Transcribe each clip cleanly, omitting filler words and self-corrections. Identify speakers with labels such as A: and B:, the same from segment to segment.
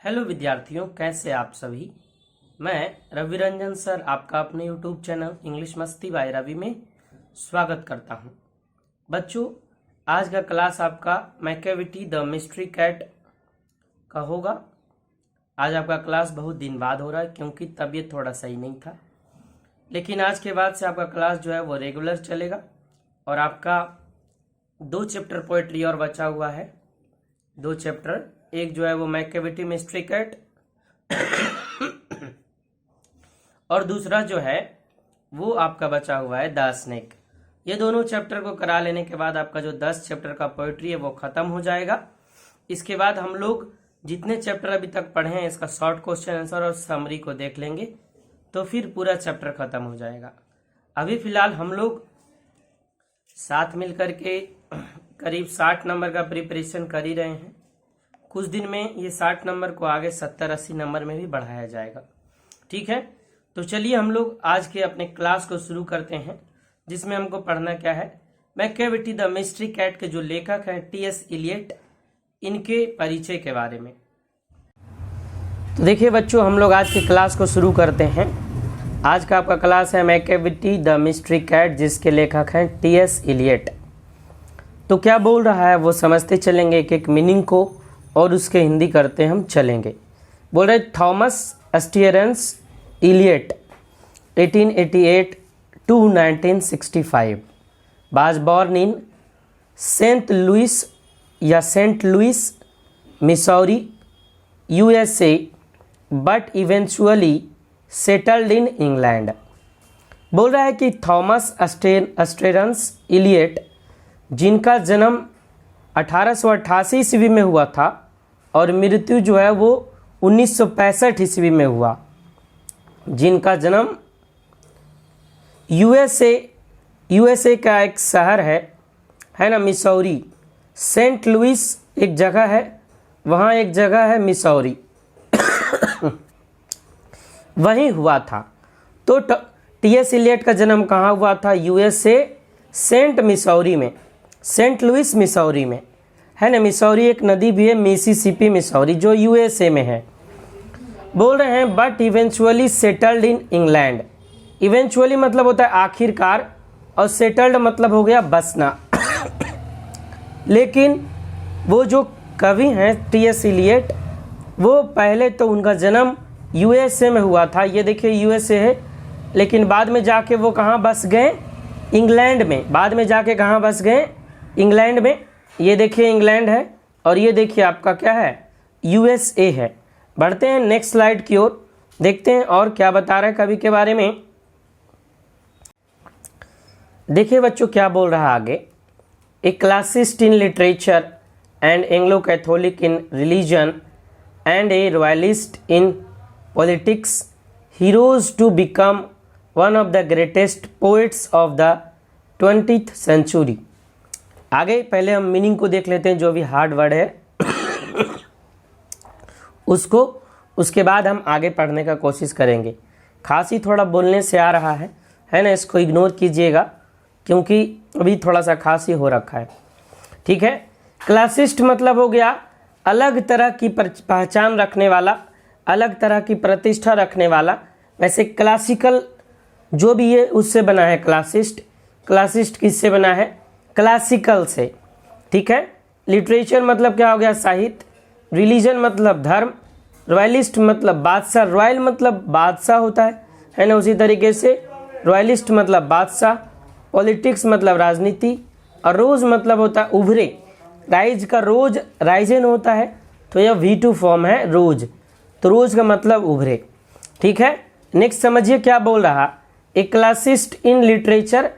A: Hello विद्यार्थियों, कैसे आप सभी। मैं रवि रंजन सर आपका अपने यूट्यूब चैनल इंग्लिश मस्ती बाय रवि में स्वागत करता हूं। बच्चों, आज का क्लास आपका मैकेविटी द मिस्ट्री कैट का होगा। आज आपका क्लास बहुत दिन बाद हो रहा है क्योंकि तबीयत थोड़ा सही नहीं था, लेकिन आज के बाद से आपका क्लास जो है वो रेगुलर चलेगा। और आपका 2 चैप्टर पोएट्री और बचा हुआ है, 2 चैप्टर। एक जो है वो मैकेविटी मिस्ट्री कैट और दूसरा जो है वो आपका बचा हुआ है द स्नेक। ये दोनों चैप्टर को करा लेने के बाद आपका जो 10 चैप्टर का पोएट्री है वो खत्म हो जाएगा। इसके बाद हम लोग जितने चैप्टर अभी तक पढ़े हैं इसका शॉर्ट क्वेश्चन आंसर और समरी को देख लेंगे, तो फिर पूरा चैप्टर खत्म हो जाएगा। अभी फिलहाल हम लोग साथ मिलकर के करीब 60 नंबर का प्रिपरेशन कर ही रहे हैं। कुछ दिन में ये 60 नंबर को आगे 70-80 नंबर में भी बढ़ाया जाएगा। ठीक है, तो चलिए हम लोग आज के अपने क्लास को शुरू करते हैं, जिसमें हमको पढ़ना क्या है, मैकेविटी द मिस्ट्री कैट के जो लेखक हैं टी.एस. इलियट, इनके परिचय के बारे में। तो देखिए बच्चों, हम लोग आज की क्लास को शुरू करते हैं। आज का आपका क्लास है मैकेविटी द मिस्ट्री कैट, जिसके लेखक हैं टी.एस. इलियट। तो क्या बोल रहा है वो समझते चलेंगे, एक मीनिंग को, और उसके हिंदी करते हम चलेंगे। बोल रहे Thomas Stearns Eliot 1888 to 1965 was born in Saint Louis या Saint Louis Missouri USA, but eventually settled in England। बोल रहा है कि थॉमस एस्टियरेंस इलियट, जिनका जन्म 1888 ईस्वी में हुआ था और मृत्यु जो है वो 1965 ईस्वी में हुआ, जिनका जन्म यूएसए का एक शहर है ना, मिसौरी। सेंट लुइस एक जगह है, वहाँ एक जगह है मिसौरी वहीं हुआ था। तो टी.एस. इलियट का जन्म कहाँ हुआ था? USA, सेंट मिसौरी में, सेंट लुइस मिसौरी में, है ना। मिसौरी एक नदी भी है, मिसिसिपी मिसौरी, जो USA में है। बोल रहे हैं but eventually settled in England. Eventually मतलब होता है आखिरकार, और सेटल्ड मतलब हो गया बसना लेकिन वो जो कवि हैं टी.एस. इलियट, वो पहले तो उनका जन्म USA में हुआ था। ये देखिए USA है, लेकिन बाद में जाके वो कहाँ बस गए? इंग्लैंड में। बाद में जाके कहाँ बस गए? इंग्लैंड में। ये देखिए इंग्लैंड है, और ये देखिए आपका क्या है? USA है। बढ़ते हैं नेक्स्ट स्लाइड की ओर, देखते हैं और क्या बता रहा है कवि के बारे में। देखिए बच्चों क्या बोल रहा है आगे। A classicist in literature and Anglo Catholic in religion and a royalist in politics, he rose to become one of the greatest poets of the 20th century। आगे पहले हम मीनिंग को देख लेते हैं, जो भी हार्ड वर्ड है उसको, उसके बाद हम आगे पढ़ने का कोशिश करेंगे। खांसी थोड़ा बोलने से आ रहा है ना, इसको इग्नोर कीजिएगा क्योंकि अभी थोड़ा सा खांसी हो रखा है। ठीक है, क्लासिस्ट मतलब हो गया अलग तरह की पहचान रखने वाला, अलग तरह की प्रतिष्ठा रखने वाला। वैसे क्लासिकल जो भी है उससे बना है क्लासिस्ट। क्लासिस्ट किससे बना है? क्लासिकल से। ठीक है, लिटरेचर मतलब क्या हो गया? साहित्य। रिलीजन मतलब धर्म। रॉयलिस्ट मतलब बादशाह। रॉयल मतलब बादशाह होता है ना, उसी तरीके से रॉयलिस्ट मतलब बादशाह। पॉलिटिक्स मतलब राजनीति। और रोज मतलब होता है उभरे। राइज का रोज राइजन होता है, तो यह V2 फॉर्म है रोज, तो रोज का मतलब उभरे। ठीक है, नेक्स्ट समझिए क्या बोल रहा। ए क्लासिस्ट इन लिटरेचर,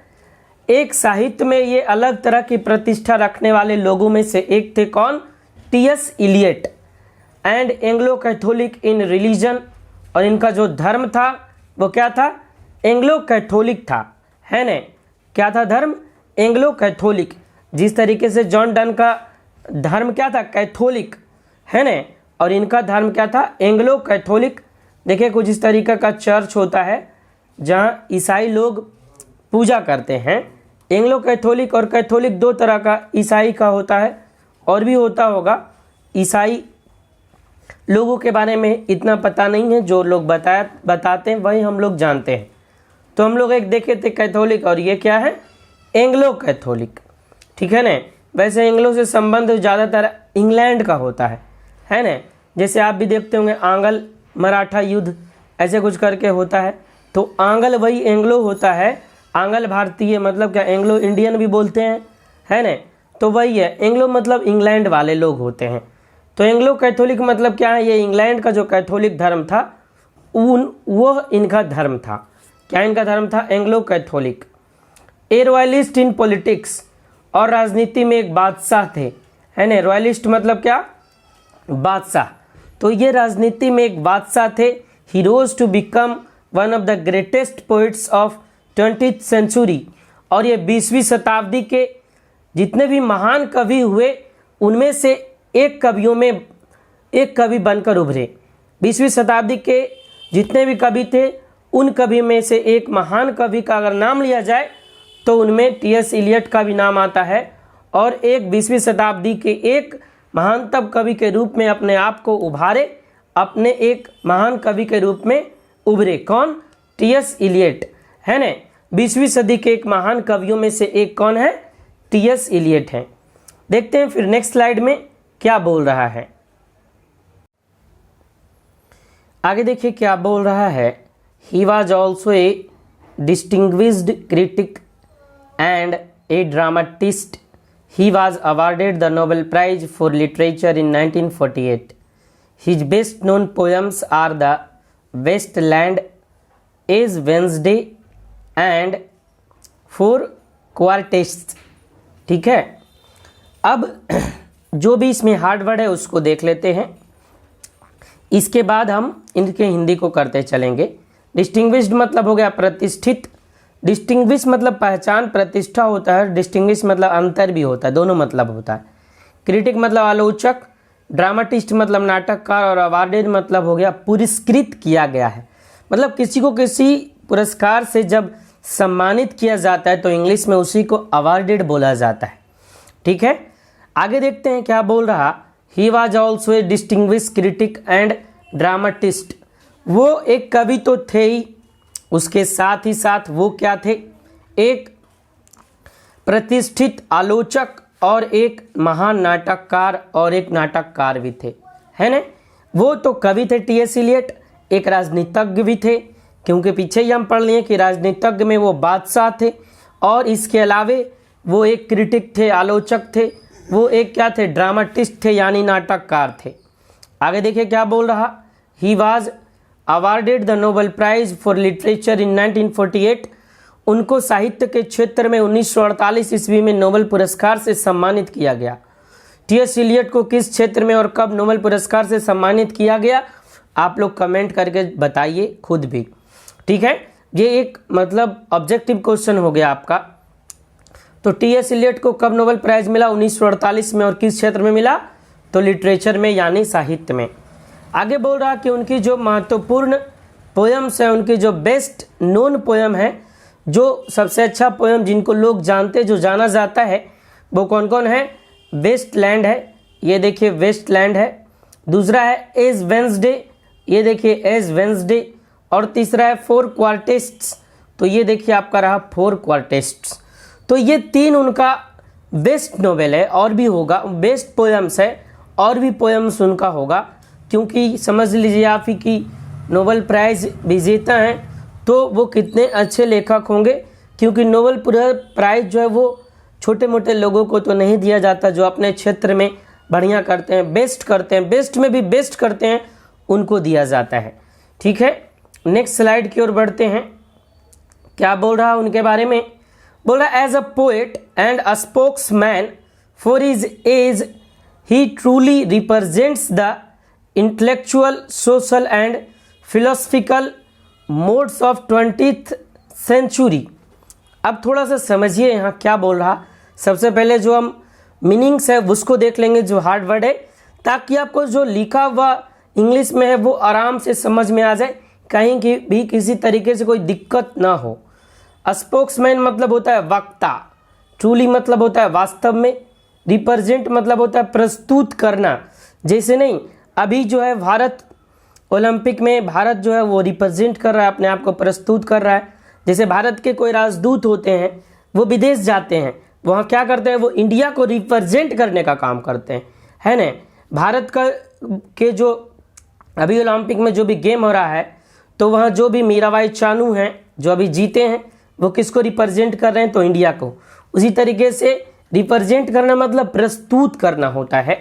A: एक साहित्य में ये अलग तरह की प्रतिष्ठा रखने वाले लोगों में से एक थे। कौन? T S. Eliot. And Anglo Catholic in religion, और इनका जो धर्म था वो क्या था? एंग्लो कैथोलिक था, है ना। क्या था धर्म? Anglo Catholic. जिस तरीके से जॉन डन का धर्म क्या था? कैथोलिक, है ना, और इनका धर्म क्या था? Anglo Catholic. देखिए कुछ इस तरीके का चर्च होता है जहाँ ईसाई लोग पूजा करते हैं। एंग्लो कैथोलिक और कैथोलिक 2 तरह का ईसाई का होता है, और भी होता होगा ईसाई लोगों के बारे में इतना पता नहीं है, जो लोग बताते हैं वही हम लोग जानते हैं। तो हम लोग एक देखे थे कैथोलिक, और ये क्या है, एंग्लो कैथोलिक, ठीक है ना। वैसे एंग्लो से संबंध ज़्यादातर इंग्लैंड का होता है ना। जैसे आप भी देखते होंगे आंग्ल मराठा युद्ध ऐसे कुछ करके होता है, तो आंग्ल वही एंग्लो होता है। आंग्ल भारतीय मतलब क्या, एंग्लो इंडियन भी बोलते हैं, है ना। तो वही है, एंग्लो मतलब इंग्लैंड वाले लोग होते हैं। तो एंग्लो कैथोलिक मतलब क्या है, ये इंग्लैंड का जो कैथोलिक धर्म था वो इनका धर्म था। क्या इनका धर्म था, Anglo Catholic. A royalist in politics, और राजनीति में एक बादशाह थे, है ना। रॉयलिस्ट मतलब क्या, बादशाह। तो ये राजनीति में एक बादशाह थे। He rose to become one of the greatest poets of 20th century, और ये 20वीं शताब्दी के जितने भी महान कवि हुए उनमें से एक कवियों में एक कवि बनकर उभरे। 20वीं शताब्दी के जितने भी कवि थे उन कवि में से एक महान कवि का अगर नाम लिया जाए तो उनमें टी.एस. इलियट का भी नाम आता है, और एक 20वीं शताब्दी के एक महानतम कवि के रूप में अपने आप को उभारे, अपने एक महान कवि के रूप में उभरे। कौन, टी.एस. इलियट, है ना। 20वीं सदी के एक महान कवियों में से एक कौन है, टी.एस. इलियट है। देखते हैं फिर नेक्स्ट स्लाइड में क्या बोल रहा है। आगे देखिए क्या बोल रहा है। He was also a distinguished critic and A dramatist. He was awarded the Nobel Prize for Literature in 1948. His best known poems are The Wasteland, Ash Wednesday and Four Quartets। ठीक है, अब जो भी इसमें हार्ड वर्ड है उसको देख लेते हैं, इसके बाद हम इनके हिंदी को करते चलेंगे। डिस्टिंग्विश्ड मतलब हो गया प्रतिष्ठित, डिस्टिंग्विश मतलब पहचान, प्रतिष्ठा होता है, डिस्टिंग्विश मतलब अंतर भी होता है, दोनों मतलब होता है। क्रिटिक मतलब आलोचक, ड्रामाटिस्ट मतलब नाटककार, और अवार्डेड मतलब हो गया पुरस्कृत किया गया है। मतलब किसी को किसी पुरस्कार से जब सम्मानित किया जाता है तो इंग्लिश में उसी को अवार्डेड बोला जाता है। ठीक है, आगे देखते हैं क्या बोल रहा। He was also a distinguish critic and dramatist. वो एक कवि तो थे ही, उसके साथ ही साथ वो क्या थे, एक प्रतिष्ठित आलोचक और एक महान नाटककार और एक नाटककार भी थे, है ना। वो तो कवि थे टी.एस. इलियट, एक राजनीतिज्ञ भी थे, क्योंकि पीछे ही हम पढ़ लिए कि राजनीतिज्ञ में वो बादशाह थे, और इसके अलावे वो एक क्रिटिक थे, आलोचक थे, वो एक क्या थे, ड्रामाटिस्ट थे यानी नाटककार थे। आगे देखिए क्या बोल रहा। He was awarded the Nobel Prize for literature in 1948। उनको साहित्य के क्षेत्र में 1948 ईस्वी में नोबेल पुरस्कार से सम्मानित किया गया। टी.एस. इलियट को किस क्षेत्र में और कब नोबेल पुरस्कार से सम्मानित किया गया, आप लोग कमेंट करके बताइए खुद भी। ठीक है, ये एक मतलब ऑब्जेक्टिव क्वेश्चन हो गया आपका। तो टी.एस. इलियट को कब नोबेल प्राइज मिला, 1948 में, और किस क्षेत्र में मिला, तो लिटरेचर में यानी साहित्य में। आगे बोल रहा कि उनकी जो महत्वपूर्ण पोएम्स है, उनकी जो बेस्ट नोन पोएम है, जो सबसे अच्छा पोएम जिनको लोग जानते, जो जाना जाता है, वो कौन कौन है। वेस्टलैंड है, ये देखिए वेस्टलैंड है। दूसरा है एज वेंसडे, ये देखिए एज वेंसडे। और तीसरा है फोर क्वार्टेट्स, तो ये देखिए आपका रहा फोर क्वार्टेट्स। तो ये तीन उनका बेस्ट नोवेल है, और भी होगा, बेस्ट पोएम्स है, और भी पोएम्स उनका होगा, क्योंकि समझ लीजिए आप ही कि नोबेल प्राइज़ विजेता हैं तो वो कितने अच्छे लेखक होंगे, क्योंकि नोबेल प्राइज़ जो है वो छोटे मोटे लोगों को तो नहीं दिया जाता, जो अपने क्षेत्र में बढ़िया करते हैं, बेस्ट करते हैं, बेस्ट में भी बेस्ट करते हैं, उनको दिया जाता है। ठीक है, नेक्स्ट स्लाइड की ओर बढ़ते हैं। क्या बोल रहा उनके बारे में, बोल रहा as a poet and a spokesman for his age he truly represents the intellectual, social and philosophical modes of 20th century. अब थोड़ा सा समझिए यहाँ क्या बोल रहा। सबसे पहले जो हम मीनिंग्स है उसको देख लेंगे, जो हार्ड वर्ड है, ताकि आपको जो लिखा हुआ इंग्लिश में है वो आराम से समझ में आ जाए, कहीं की भी किसी तरीके से कोई दिक्कत ना हो। स्पोक्समैन मतलब होता है वक्ता, ट्रूली मतलब होता है वास्तव में, रिप्रेजेंट मतलब होता है प्रस्तुत करना, जैसे नहीं अभी जो है भारत ओलंपिक में भारत जो है वो रिप्रेजेंट कर रहा है, अपने आप को प्रस्तुत कर रहा है। जैसे भारत के कोई राजदूत होते हैं, वो विदेश जाते हैं, वहाँ क्या करते हैं, वो इंडिया को रिप्रेजेंट करने का काम करते हैं, है ना। भारत का के जो अभी ओलंपिक में जो भी गेम हो रहा है, तो वहाँ जो भी मीराबाई चानू हैं जो अभी जीते हैं, वो किसको रिप्रेजेंट कर रहे हैं, तो इंडिया को। उसी तरीके से रिप्रेजेंट करना मतलब प्रस्तुत करना होता है।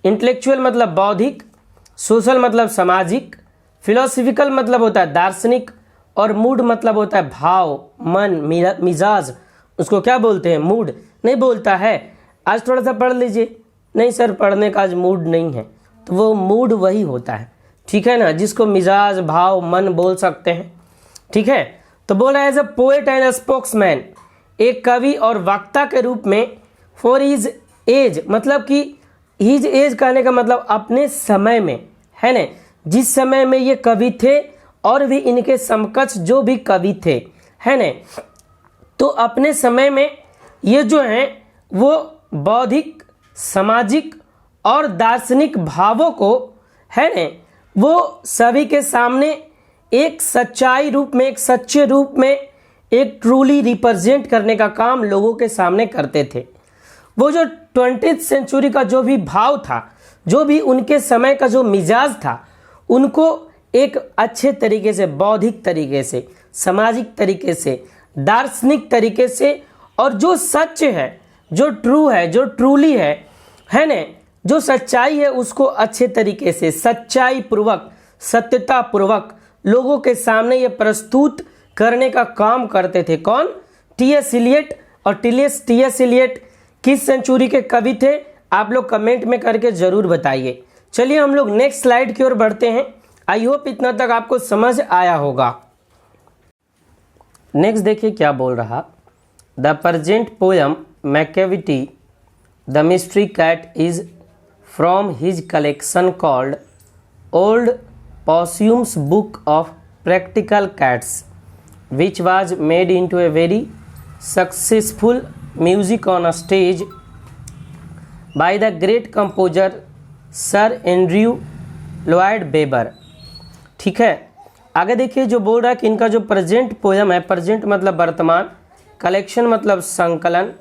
A: इंटेलेक्चुअल मतलब बौद्धिक, सोशल मतलब सामाजिक, फिलोसफिकल मतलब होता है दार्शनिक, और मूड मतलब होता है भाव, मन, मिजाज। उसको क्या बोलते हैं, मूड। नहीं बोलता है आज थोड़ा सा पढ़ लीजिए, नहीं सर पढ़ने का आज मूड नहीं है, तो वो मूड वही होता है, ठीक है ना, जिसको मिजाज, भाव, मन बोल सकते हैं, ठीक है। तो बोल रहा है as a poet and spokesman, एक कवि और वक्ता के रूप में, फॉर हिज एज मतलब कि हिज एज कहने का मतलब अपने समय में, है ना, जिस समय में ये कवि थे और भी इनके समकक्ष जो भी कवि थे, है ना, तो अपने समय में ये जो हैं वो बौद्धिक, सामाजिक और दार्शनिक भावों को, है ना, वो सभी के सामने एक सच्चाई रूप में, एक सच्चे रूप में, एक ट्रूली रिप्रेजेंट करने का काम लोगों के सामने करते थे। वो जो 20th सेंचुरी का जो भी भाव था, जो भी उनके समय का जो मिजाज था, उनको एक अच्छे तरीके से, बौद्धिक तरीके से, सामाजिक तरीके से, दार्शनिक तरीके से, और जो सच है, जो ट्रू है, जो ट्रूली है ना, जो सच्चाई है, उसको अच्छे तरीके से, सच्चाई पूर्वक, सत्यता पूर्वक लोगों के सामने ये प्रस्तुत करने का काम करते थे। कौन? टी.एस. इलियट। और टी.एस. इलियट किस सेंचुरी के कवि थे, आप लोग कमेंट में करके जरूर बताइए। चलिए हम लोग नेक्स्ट स्लाइड की ओर बढ़ते हैं। आई होप इतना तक आपको समझ आया होगा। नेक्स्ट देखिए क्या बोल रहा, the present poem Macavity the Mystery Cat is from his collection called Old Possum's Book of Practical Cats, which was made into a very successful music on a stage by the great composer Sir Andrew Lloyd Webber। ठीक है, आगे देखिए जो बोल रहा है कि इनका जो प्रेजेंट पोयम है, प्रेजेंट मतलब वर्तमान, कलेक्शन मतलब संकलन,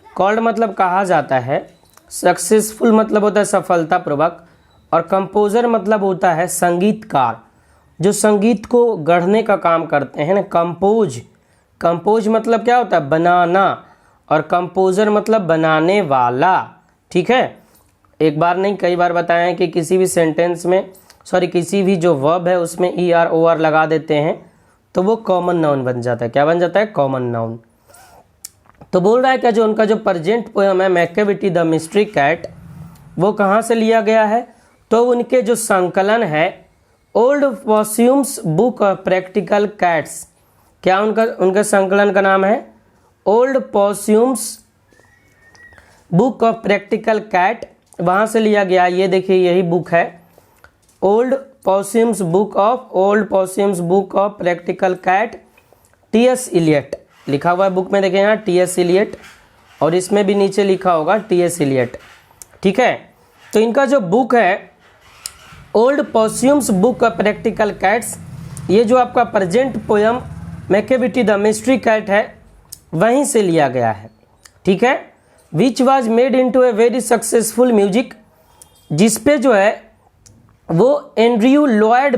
A: कॉल्ड मतलब कहा जाता है, सक्सेसफुल मतलब होता है सफलतापूर्वक, और कंपोजर मतलब होता है संगीतकार, जो संगीत को गढ़ने का काम करते हैं ना। कंपोज मतलब क्या होता है, बनाना, और कंपोजर मतलब बनाने वाला, ठीक है। एक बार नहीं कई बार बताया है कि किसी भी सेंटेंस में, किसी भी जो वर्ब है उसमें ER OR लगा देते हैं तो वो कॉमन नाउन बन जाता है। क्या बन जाता है? Common noun. तो बोल रहा है क्या जो उनका जो प्रेजेंट पोयम है मैकेविटी द मिस्ट्री कैट, वो कहाँ से लिया गया है, तो उनके जो संकलन है Old Possum's Book of Practical Cats, क्या उनके संकलन का नाम है Old Possum's Book of Practical Cat, वहाँ से लिया गया। ये देखिए यही बुक है, Old Possum's Book of Practical Cat, T.S. Eliot लिखा हुआ है बुक में, देखिए यहाँ T.S. इलियट, और इसमें भी नीचे लिखा होगा T.S. इलियट, ठीक है। तो इनका जो बुक है Old Possum's Book of Practical Cats, ये जो आपका present poem Macavity the Mystery Cat है वहीं से लिया गया है, ठीक है। Which was made into a very successful music, जिसपे जो है वो एंड्रयू लॉयड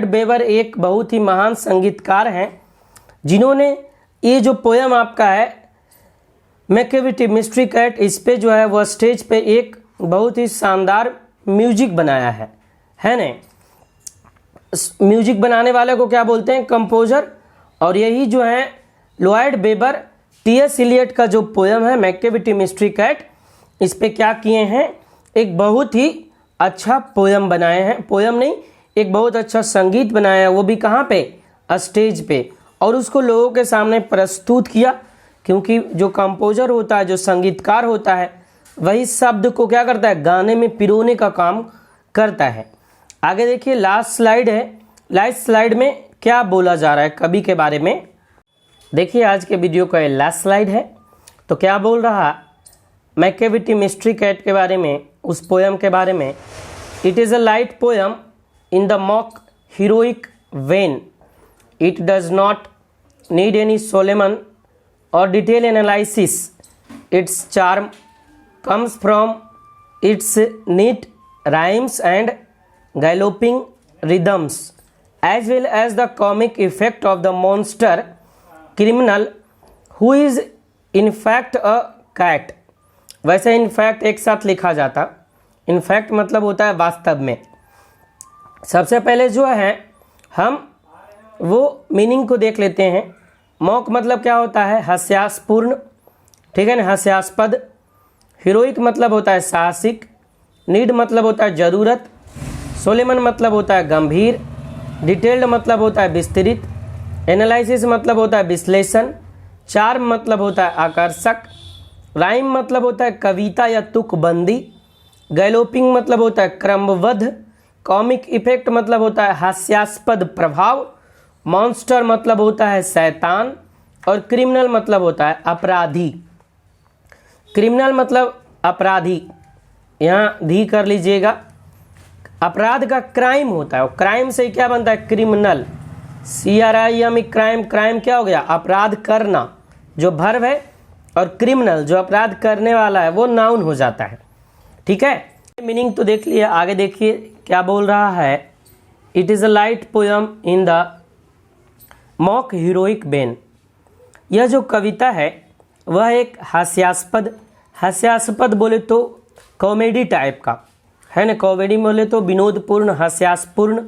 A: वेबर एक बहुत ही महान संगीतकार हैं, जिन्होंने ये जो पोयम आपका है मैकेविटी मिस्ट्री कैट, इस पे जो है वह स्टेज पे एक बहुत ही शानदार म्यूजिक बनाया है ना। म्यूजिक बनाने वाले को क्या बोलते हैं? कंपोजर। और यही जो है लॉयड वेबर T.S. इलियट का जो पोयम है मैकेविटी मिस्ट्री कैट, इस पे क्या किए हैं, एक बहुत ही अच्छा पोयम बनाए हैं, पोयम नहीं एक बहुत अच्छा संगीत बनाया है, वो भी कहाँ पे? स्टेज पे, और उसको लोगों के सामने प्रस्तुत किया। क्योंकि जो कंपोजर होता है, जो संगीतकार होता है, वही शब्द को क्या करता है? गाने में पिरोने का काम करता है। आगे देखिए लास्ट स्लाइड है, लास्ट स्लाइड में क्या बोला जा रहा है कवि के बारे में, देखिए आज के वीडियो का लास्ट स्लाइड है। तो क्या बोल रहा मैकेविटी मिस्ट्री कैट के बारे में, उस पोयम के बारे में। It is a light poem in the mock heroic vein. It does not need any solemn or detailed analysis. Its charm comes from its neat rhymes and galloping rhythms, as well as the comic effect of the monster criminal who is in fact a cat. वैसे in fact एक साथ लिखा जाता, in fact मतलब होता है वास्तव में। सबसे पहले जो है हम वो मीनिंग को देख लेते हैं। मॉक मतलब क्या होता है? हास्यास्पूर्ण, ठीक है ना, हास्यास्पद। हीरोइक मतलब होता है साहसिक। नीड मतलब होता है ज़रूरत। सोलेमन मतलब होता है गंभीर। डिटेल्ड मतलब होता है विस्तृत। एनालिसिस मतलब होता है विश्लेषण। चार्म मतलब होता है आकर्षक। राइम मतलब होता है कविता या तुकबंदी। गैलोपिंग मतलब होता है क्रमबद्ध। कॉमिक इफेक्ट मतलब होता है हास्यास्पद प्रभाव। मॉन्स्टर मतलब होता है शैतान। और क्रिमिनल मतलब होता है अपराधी। क्रिमिनल मतलब अपराधी, यहाँ धी कर लीजिएगा। अपराध का क्राइम होता है, और क्राइम से क्या बनता है? क्रिमिनल। CRIM crime. क्राइम क्या हो गया? अपराध करना, जो वर्ब है, और क्रिमिनल जो अपराध करने वाला है वो नाउन हो जाता है। ठीक है, मीनिंग तो देख लिए, आगे देखिए क्या बोल रहा है। It is a light poem in the mock heroic when. यह जो कविता है वह एक हास्यास्पद, हास्यास्पद बोले तो कॉमेडी टाइप का है ना, कॉमेडी बोले तो विनोदपूर्ण, हास्यास्पूर्ण,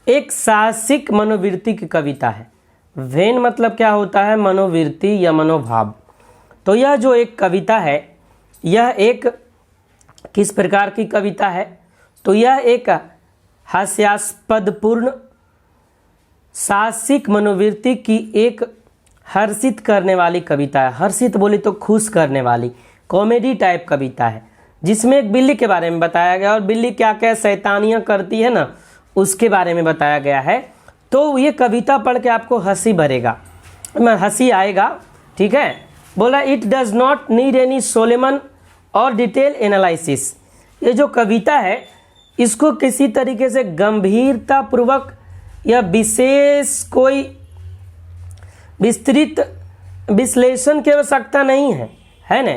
A: एक साहसिक मनोवृत्ति की कविता है। वेन मतलब क्या होता है? मनोवृत्ति या मनोभाव। तो यह जो एक कविता है यह एक किस प्रकार की कविता है? तो यह एक हास्यास्पदपूर्ण साहसिक मनोवृत्ति की एक हर्षित करने वाली कविता है। हर्षित बोले तो खुश करने वाली, कॉमेडी टाइप कविता है, जिसमें एक बिल्ली के बारे में बताया गया और बिल्ली क्या क्या शैतानियाँ करती है ना, उसके बारे में बताया गया है। तो ये कविता पढ़ के आपको हंसी भरेगा, हंसी आएगा। ठीक है, बोला it does not need any solemn or detail analysis. ये जो कविता है इसको किसी तरीके से गंभीरतापूर्वक या विशेष कोई विस्तृत विश्लेषण की आवश्यकता नहीं है, है ना।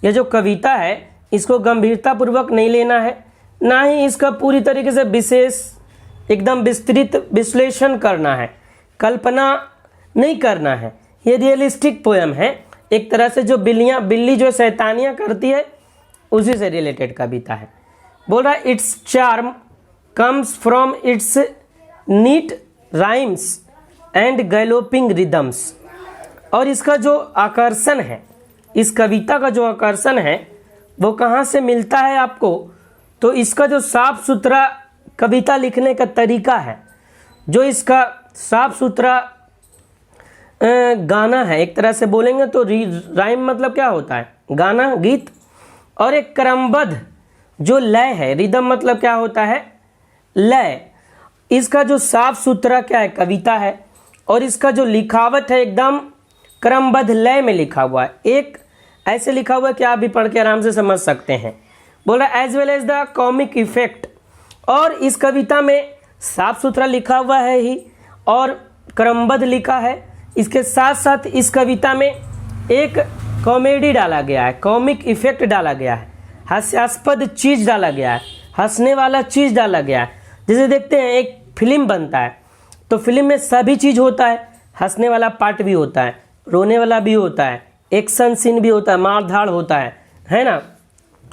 A: यह जो कविता है इसको गंभीरतापूर्वक नहीं लेना है, ना ही इसका पूरी तरीके से विशेष एकदम विस्तृत विश्लेषण करना है, कल्पना नहीं करना है। ये रियलिस्टिक पोयम है, एक तरह से जो बिल्ली जो शैतानियाँ करती है उसी से रिलेटेड कविता है। बोल रहा है it's charm comes from its NEET rhymes and galloping rhythms. और इसका जो आकर्षण है, इस कविता का जो आकर्षण है वो कहाँ से मिलता है आपको? तो इसका जो साफ सुथरा कविता लिखने का तरीका है, जो इसका साफ सुथरा गाना है, एक तरह से बोलेंगे तो राइम मतलब क्या होता है? गाना, गीत। और एक क्रमबद्ध जो लय है, रिदम मतलब क्या होता है? लय। इसका जो साफ सुथरा क्या है? कविता है। और इसका जो लिखावट है एकदम क्रमबद्ध लय में लिखा हुआ है, एक ऐसे लिखा हुआ है कि आप भी पढ़ के आराम से समझ सकते हैं। बोल रहा as well as the comic effect. और इस कविता में साफ सुथरा लिखा हुआ है ही और क्रमबद्ध लिखा है। इसके साथ साथ इस कविता में एक कॉमेडी डाला गया है, कॉमिक इफेक्ट डाला गया है, हास्यास्पद चीज़ डाला गया है, हंसने वाला चीज़ डाला गया है। जैसे देखते हैं एक फिल्म बनता है तो फिल्म में सभी चीज़ होता है, हंसने वाला पार्ट भी होता है, रोने वाला भी होता है, एक्शन सीन भी होता है, मार धाड़ होता है ना,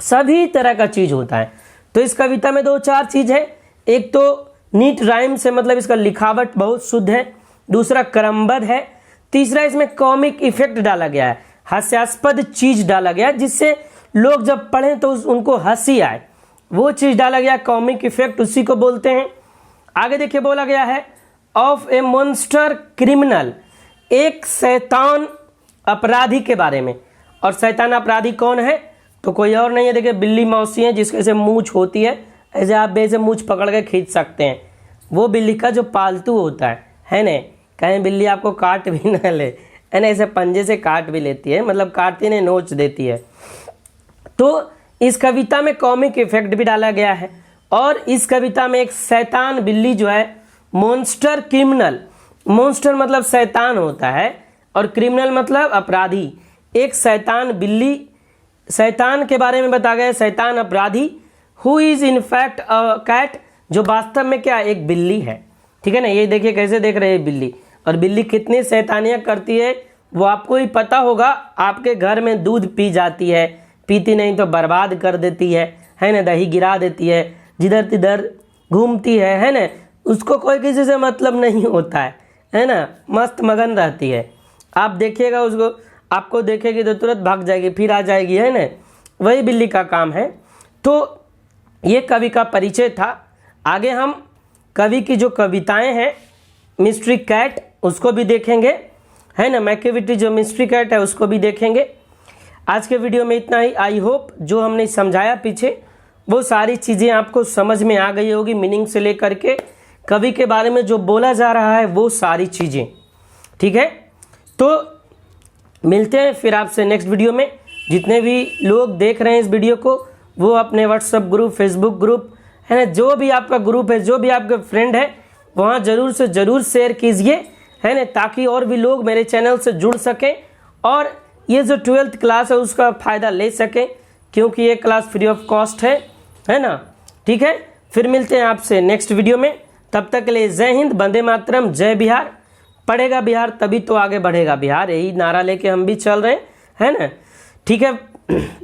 A: सभी तरह का चीज़ होता है। तो इस कविता में 2-4 चीज़ है। एक तो नीट राइम से मतलब इसका लिखावट बहुत शुद्ध है, दूसरा क्रमबद्ध है, तीसरा इसमें कॉमिक इफेक्ट डाला गया है, हास्यास्पद चीज़ डाला गया है जिससे लोग जब पढ़ें तो उनको हंसी आए, वो चीज़ डाला गया, कॉमिक इफेक्ट उसी को बोलते हैं। आगे देखिए बोला गया है ऑफ ए मॉन्स्टर क्रिमिनल, एक शैतान अपराधी के बारे में। और शैतान अपराधी कौन है? तो कोई और नहीं है, देखिए बिल्ली मौसी है जिसके से मूंछ होती है, ऐसे आप बेसे मूंछ पकड़ के खींच सकते हैं। वो बिल्ली का जो पालतू होता है ना, कहीं बिल्ली आपको काट भी ना ले, है ना, ऐसे पंजे से काट भी लेती है, मतलब काटती नहीं, नोच देती है। तो इस कविता में कॉमिक इफेक्ट भी डाला गया है। और इस कविता में एक शैतान बिल्ली जो है, मॉन्स्टर क्रिमिनल, मॉन्स्टर मतलब शैतान होता है और क्रिमिनल मतलब अपराधी, एक शैतान बिल्ली, शैतान के बारे में बताया गया है, शैतान अपराधी, who is in fact a cat, जो वास्तव में क्या एक बिल्ली है। ठीक है ना, ये देखिए कैसे देख रहे हैं बिल्ली, और बिल्ली कितनी शैतानियां करती है वो आपको ही पता होगा। आपके घर में दूध पी जाती है, पीती नहीं तो बर्बाद कर देती है ना, दही गिरा देती है, जिधर तिधर घूमती है ना, उसको कोई किसी से मतलब नहीं होता है ना, मस्त मगन रहती है। आप देखिएगा उसको, आपको देखेगी तो तुरंत भाग जाएगी, फिर आ जाएगी, है ना, वही बिल्ली का काम है। तो ये कवि का परिचय था। आगे हम कवि की जो कविताएं हैं, मिस्ट्री कैट, उसको भी देखेंगे, है ना, मैकियावेली जो मिस्ट्री कैट है उसको भी देखेंगे। आज के वीडियो में इतना ही। आई होप जो हमने समझाया पीछे वो सारी चीज़ें आपको समझ में आ गई होगी, मीनिंग से लेकर के कवि के बारे में जो बोला जा रहा है वो सारी चीज़ें। ठीक है, तो मिलते हैं फिर आपसे नेक्स्ट वीडियो में। जितने भी लोग देख रहे हैं इस वीडियो को वो अपने व्हाट्सएप ग्रुप, फेसबुक ग्रुप, है ना, जो भी आपका ग्रुप है, जो भी आपके फ्रेंड है, वहाँ ज़रूर से ज़रूर शेयर कीजिए, है ना, ताकि और भी लोग मेरे चैनल से जुड़ सकें और ये जो 12th क्लास है उसका फ़ायदा ले सकें, क्योंकि ये क्लास फ्री ऑफ कॉस्ट है ना। ठीक है, फिर मिलते हैं आपसे नेक्स्ट वीडियो में। तब तक के लिए जय हिंद, वंदे मातरम, जय बिहार। पढ़ेगा बिहार तभी तो आगे बढ़ेगा बिहार, यही नारा लेके हम भी चल रहे हैं, है ना। ठीक है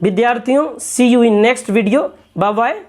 A: विद्यार्थियों, see you in next video, bye bye.